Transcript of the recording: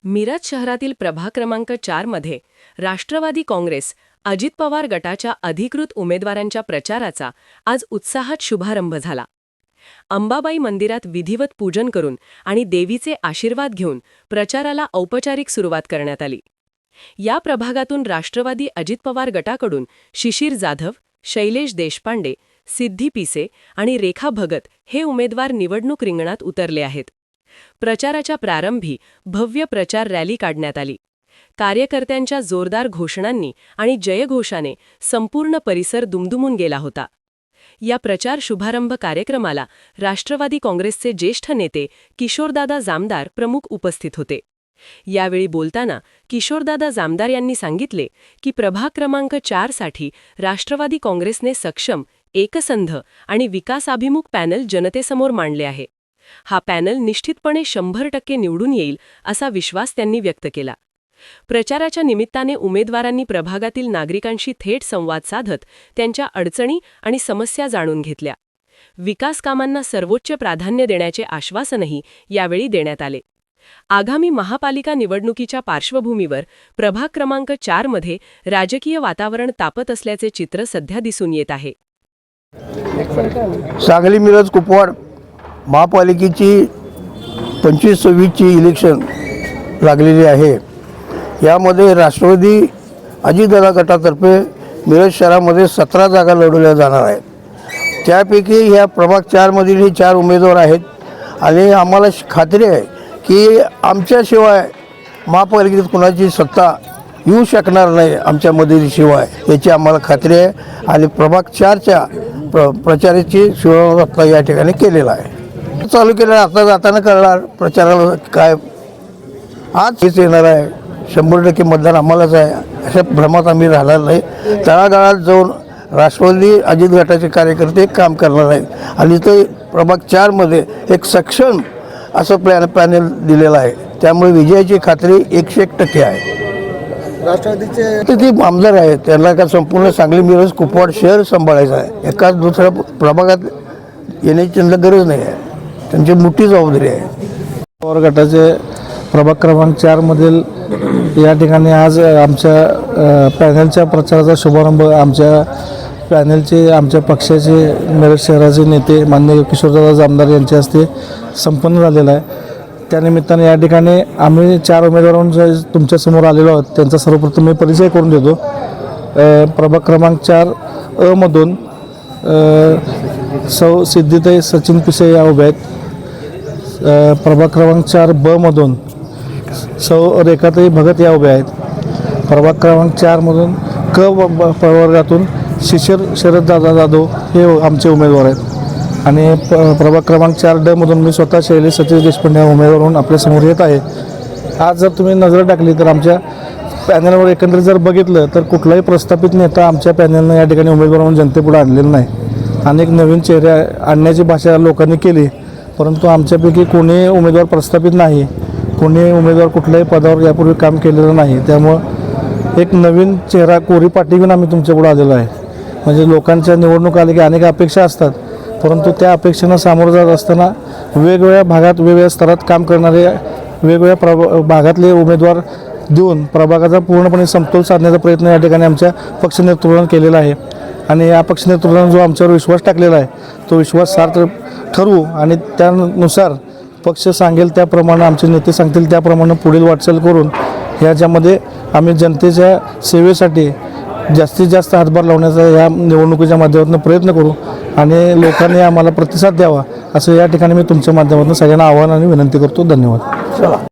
मिरज शहरातील प्रभाग क्रमांक 4 मध्ये राष्ट्रवादी काँग्रेस अजित पवार गटाच्या अधिकृत उमेदवारांच्या प्रचाराचा आज उत्साहात शुभारंभ झाला। अंबाबाई मंदिरात विधिवत पूजन करून आणि देवीचे आशीर्वाद घेऊन प्रचाराला औपचारिक सुरुवात करण्यात आली। या प्रभागातून राष्ट्रवादी अजित पवार गटाकडून शिशिर जाधव, शैलेश देशपांडे, सिद्धी पिसे आणि रेखा भगत हे उमेदवार निवडणूक रिंगणात उतरले आहेत। प्रचाराच्या प्रारंभी भव्य प्रचार रॅली काढण्यात आली। कार्यकर्त्यांच्या जोरदार घोषणांनी आणि जयघोषाने संपूर्ण परिसर दुमदुमून गेला होता। या प्रचार शुभारंभ कार्यक्रमाला राष्ट्रवादी काँग्रेसचे ज्येष्ठ नेते किशोरदादा जामदार प्रमुख उपस्थित होते। यावेळी बोलताना किशोरदादा जामदार यांनी सांगितले की प्रभाग क्रमांक 4 साठी राष्ट्रवादी काँग्रेसने सक्षम, एकसंध आणि विकासाभिमुख पॅनल जनतेसमोर मांडले आहे। हा पॅनल निश्चितपणे 100% निवडून येईल असा विश्वास त्यांनी व्यक्त केला। प्रचाराच्या निमित्ताने उमेदवारांनी प्रभागातील नागरिकांशी थेट संवाद साधत त्यांच्या अडचणी आणि समस्या जाणून घेतल्या। विकास कामांना सर्वोच्च प्राधान्य देण्याचे आश्वासनही यावेळी देण्यात आले। आगामी महापालिका निवडणुकीच्या पार्श्वभूमीवर प्रभाग क्रमांक 4 मध्ये राजकीय वातावरण तापत असल्याचे चित्र सध्या दिसून येत आहे। सांगली मिरज कुपवाड महापालिकेची 25-26 ची इलेक्शन लागलेली आहे। यामध्ये राष्ट्रवादी अजितदादा गटातर्फे मिरज शहरामध्ये 17 जागा लढवल्या जाणार आहेत। त्यापैकी ह्या प्रभाग 4 मधील हे 4 उमेदवार आहेत आणि आम्हाला खात्री आहे की आमच्याशिवाय महापालिकेत कुणाची सत्ता येऊ शकणार नाही आमच्या मदतीशिवाय, याची आम्हाला खात्री आहे। आणि प्रभाग 4च्या प्रचाराची सुरुवात या ठिकाणी केलेला आहे। चालू केलं, आता जाताना कळणार प्रचाराला काय आज हेच येणार आहे। 100% मतदान आम्हालाच आहे अशा भ्रमात आम्ही राहणार नाही। तळागाळात जाऊन राष्ट्रवादी अजित गटाचे कार्यकर्ते काम करणार आहेत आणि ते प्रभाग 4 मध्ये एक सक्षम असं पॅनल दिलेलं आहे। त्यामुळे विजयाची खात्री 101% आहे। राष्ट्रवादीचे ते आमदार आहेत, त्यांना का संपूर्ण सांगली मिरज कुपवाड शहर सांभाळायचं आहे। एकाच दुसऱ्या प्रभागात येण्याची त्यांना गरज नाही आहे, त्यांची मोठी जबाबदारी आहे। पवार गटाचे प्रभाग क्रमांक 4 मधील या ठिकाणी आज आमच्या पॅनलच्या प्रचाराचा शुभारंभ आमच्या पक्षाचे मिरज शहराचे नेते माननीय किशोरदादा जामदार यांच्या हस्ते संपन्न झालेला आहे। त्यानिमित्ताने या ठिकाणी आम्ही 4 उमेदवारांच्या तुमच्यासमोर आलेलो आहोत। त्यांचा सर्वप्रथम मी परिचय करून देतो। प्रभाग क्रमांक 4 अ मधून सौ सिद्धीताई सचिन पिसे या उभ्या आहेत। प्रभाग क्रमांक 4 ब मधून सौ रेखाताई भगत या उभ्या आहेत। प्रभाग क्रमांक 4 मधून क प्रवर्गातून शिशिर शरददादा जाधव हे आमचे उमेदवार आहेत आणि प्रभाग क्रमांक 4 ड मधून मी स्वतः शैलेश सतीश देशपांडे उमेदवार म्हणून आपल्यासमोर येत आहे। आज जर तुम्ही नजर टाकली तर आमच्या पॅनलवर एकंदरीत जर बघितलं तर कुठलाही प्रस्थापित नेता आमच्या पॅनलनं या ठिकाणी उमेदवार म्हणून जनतेपुढे आणलेला नाही। अनेक नवीन चेहरे आणण्याची भाषा लोकांनी केली, परंतु आमच्यापैकी कोणी उमेदवार प्रस्थापित नाही, कोणी उमेदवार कुठल्याही पदावर यापूर्वी काम केलेलं नाही। त्यामुळं एक नवीन चेहरा कोरी पाठी घेऊन आम्ही तुमच्यापुढे आलेलो आहे। म्हणजे लोकांच्या निवडणूक आली की अनेक अपेक्षा असतात, परंतु त्या अपेक्षांना सामोरं जात असताना वेगवेगळ्या भागात वेगवेगळ्या स्तरात काम करणारे वेगवेगळ्या भागातले उमेदवार देऊन प्रभागाचा पूर्णपणे समतोल साधण्याचा प्रयत्न या ठिकाणी आमच्या पक्ष नेतृत्वाने केलेला आहे। आणि या पक्ष नेतृत्वाने जो आमच्यावर विश्वास टाकलेला आहे तो विश्वास सार्थ ठरवू आणि त्यानुसार पक्ष सांगेल त्याप्रमाणे, आमचे नेते सांगतील त्याप्रमाणे पुढील वाटचाल करून ह्याच्यामध्ये आम्ही जनतेच्या सेवेसाठी जास्तीत जास्त हातभार लावण्याचा या निवडणुकीच्या माध्यमातून प्रयत्न करू आणि लोकांनी आम्हाला प्रतिसाद द्यावा असं या ठिकाणी मी तुमच्या माध्यमातून सगळ्यांना आवाहन आणि विनंती करतो। धन्यवाद।